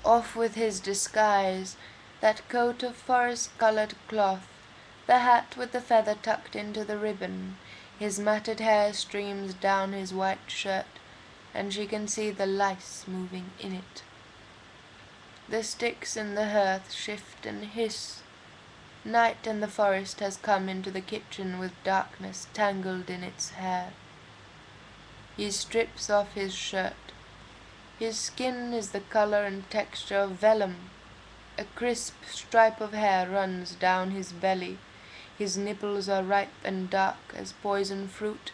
Off with his disguise, that coat of forest-colored cloth, the hat with the feather tucked into the ribbon. His matted hair streams down his white shirt, and she can see the lice moving in it. The sticks in the hearth shift and hiss. Night and the forest has come into the kitchen with darkness tangled in its hair. He strips off his shirt. His skin is the color and texture of vellum. A crisp stripe of hair runs down his belly. His nipples are ripe and dark as poison fruit,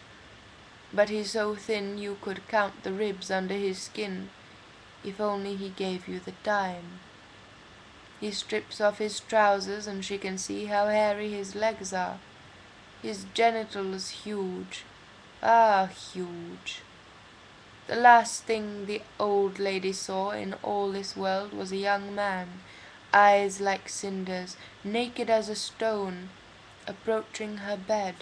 but he's so thin you could count the ribs under his skin, if only he gave you the time. He strips off his trousers and she can see how hairy his legs are. His genitals huge, huge. The last thing the old lady saw in all this world was a young man, eyes like cinders, naked as a stone, approaching her bed.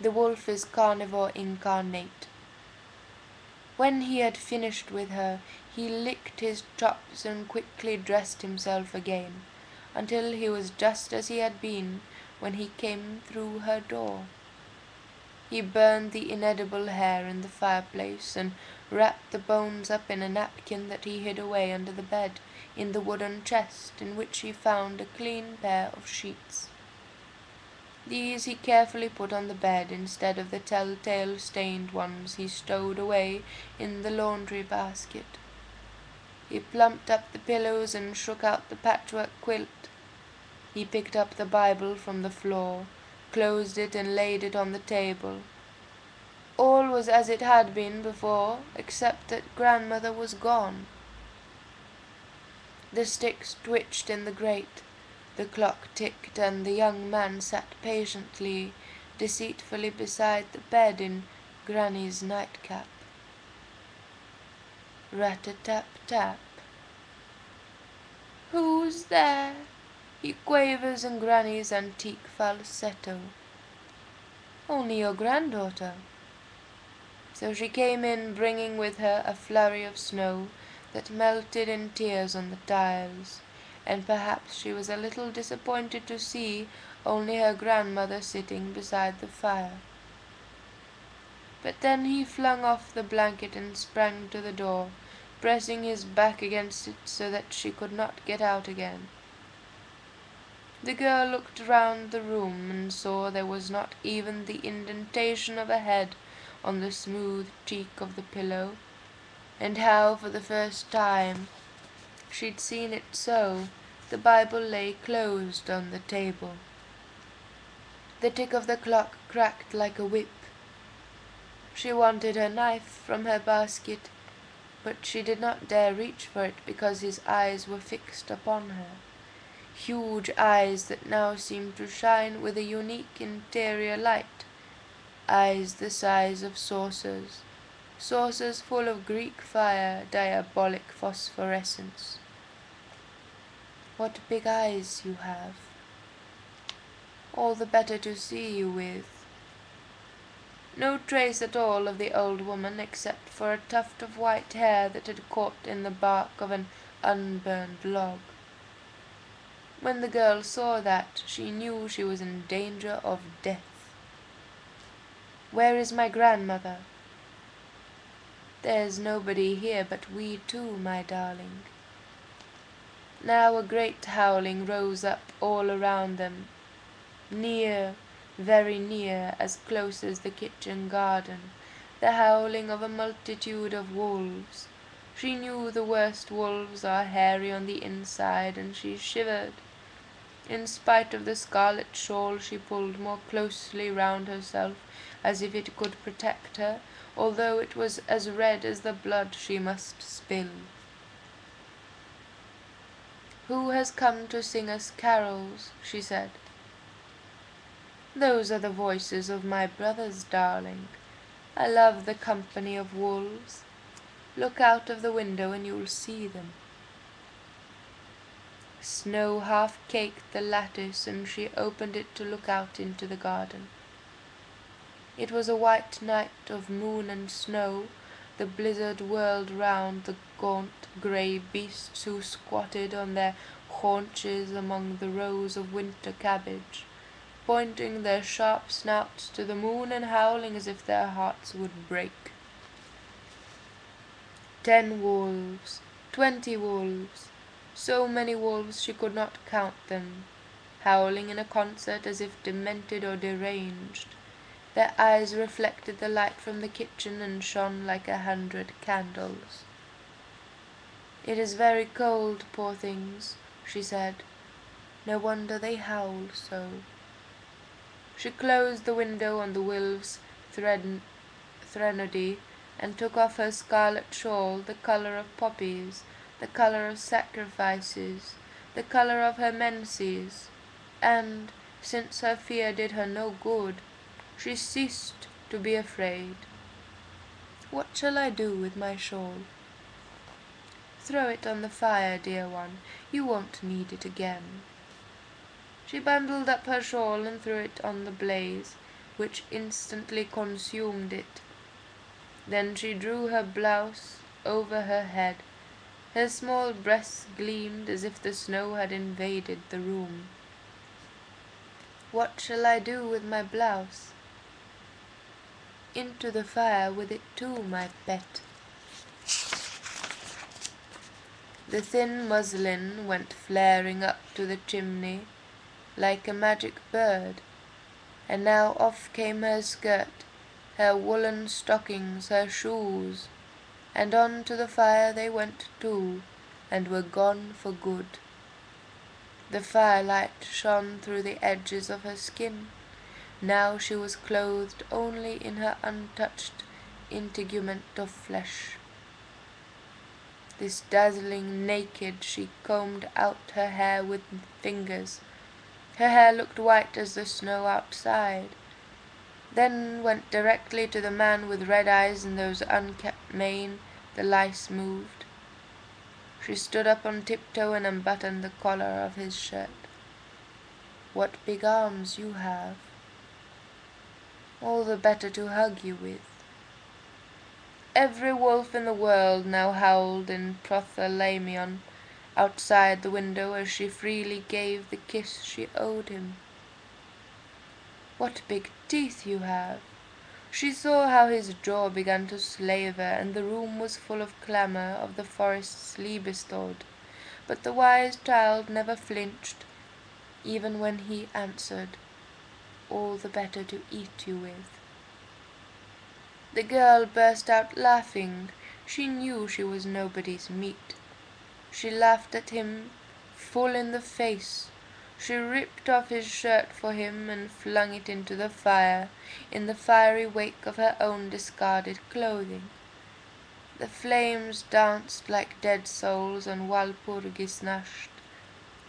The wolf is carnivore incarnate. When he had finished with her, he licked his chops and quickly dressed himself again, until he was just as he had been when he came through her door. He burned the inedible hair in the fireplace and wrapped the bones up in a napkin that he hid away under the bed in the wooden chest in which he found a clean pair of sheets. These he carefully put on the bed instead of the telltale stained ones he stowed away in the laundry basket. He plumped up the pillows and shook out the patchwork quilt. He picked up the Bible from the floor, closed it and laid it on the table. All was as it had been before, except that grandmother was gone. The sticks twitched in the grate, the clock ticked, and the young man sat patiently, deceitfully beside the bed in Granny's nightcap. Rat-a-tap-tap. "Who's there?" he quavers in Granny's antique falsetto. "Only your granddaughter." So she came in, bringing with her a flurry of snow that melted in tears on the tiles, and perhaps she was a little disappointed to see only her grandmother sitting beside the fire. But then he flung off the blanket and sprang to the door, pressing his back against it so that she could not get out again. The girl looked round the room and saw there was not even the indentation of a head on the smooth cheek of the pillow, and how for the first time she'd seen it so, the Bible lay closed on the table. The tick of the clock cracked like a whip. She wanted her knife from her basket, but she did not dare reach for it because his eyes were fixed upon her. Huge eyes that now seemed to shine with a unique interior light. Eyes the size of saucers, saucers full of Greek fire, diabolic phosphorescence. "What big eyes you have. All the better to see you with." No trace at all of the old woman except for a tuft of white hair that had caught in the bark of an unburned log. When the girl saw that, she knew she was in danger of death. "Where is my grandmother?" "There's nobody here but we two, my darling." Now a great howling rose up all around them, near, very near, as close as the kitchen garden, the howling of a multitude of wolves. She knew the worst wolves are hairy on the inside, and she shivered. In spite of the scarlet shawl she pulled more closely round herself, as if it could protect her, although it was as red as the blood she must spill. "Who has come to sing us carols?" she said. "Those are the voices of my brothers, darling. I love the company of wolves. Look out of the window and you'll see them." Snow half caked the lattice, and she opened it to look out into the garden. It was a white night of moon and snow, The blizzard whirled round the gaunt grey beasts who squatted on their haunches among the rows of winter cabbage, pointing their sharp snouts to the moon and howling as if their hearts would break. 10 wolves, 20 wolves, so many wolves she could not count them, howling in a concert as if demented or deranged. Their eyes reflected the light from the kitchen and shone like 100 candles. "It is very cold, poor things," she said. "No wonder they howl so." She closed the window on the wolves' threnody and took off her scarlet shawl, the colour of poppies, the colour of sacrifices, the colour of her menses, and, since her fear did her no good, she ceased to be afraid. "What shall I do with my shawl?" "Throw it on the fire, dear one. You won't need it again." She bundled up her shawl and threw it on the blaze, which instantly consumed it. Then she drew her blouse over her head. Her small breasts gleamed as if the snow had invaded the room. "What shall I do with my blouse?" "Into the fire with it too, my pet." The thin muslin went flaring up to the chimney like a magic bird, and now off came her skirt, her woolen stockings, her shoes, and on to the fire they went too, and were gone for good. The firelight shone through the edges of her skin. Now she was clothed only in her untouched integument of flesh. This dazzling naked she combed out her hair with fingers. Her hair looked white as the snow outside, then went directly to the man with red eyes and those unkempt mane the lice moved. She stood up on tiptoe and unbuttoned the collar of his shirt. "What big arms you have! All the better to hug you with." Every wolf in the world now howled in prothalamion outside the window as she freely gave the kiss she owed him. "What big teeth you have!" She saw how his jaw began to slaver, and the room was full of clamour of the forest's Liebestod, but the wise child never flinched, even when he answered, "All the better to eat you with." The girl burst out laughing. She knew she was nobody's meat. She laughed at him full in the face. She ripped off his shirt for him and flung it into the fire, in the fiery wake of her own discarded clothing. The flames danced like dead souls on Walpurgisnacht,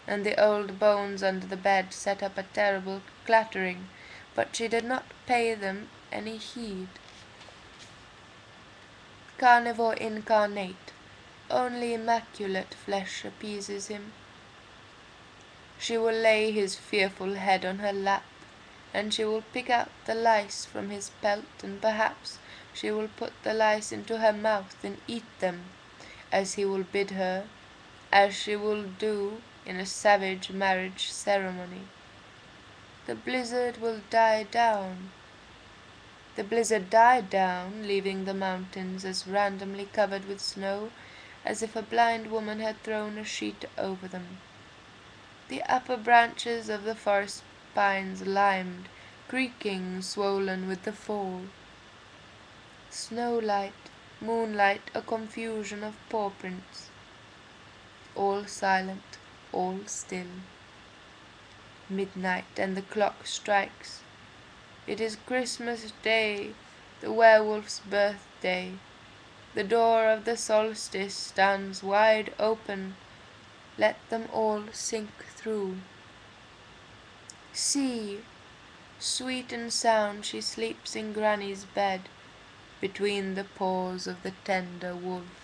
and the old bones under the bed set up a terrible clattering, but she did not pay them any heed. Carnivore incarnate, only immaculate flesh appeases him. She will lay his fearful head on her lap, and she will pick out the lice from his pelt, and perhaps she will put the lice into her mouth and eat them, as he will bid her, as she will do in a savage marriage ceremony. The blizzard will die down. The blizzard died down, leaving the mountains as randomly covered with snow as if a blind woman had thrown a sheet over them. The upper branches of the forest pines limed, creaking, swollen with the fall. Snowlight, moonlight, a confusion of paw prints. All silent, all still. Midnight, and the clock strikes. It is Christmas Day, the werewolf's birthday. The door of the solstice stands wide open. Let them all sink through. See, sweet and sound she sleeps in Granny's bed, between the paws of the tender wolf.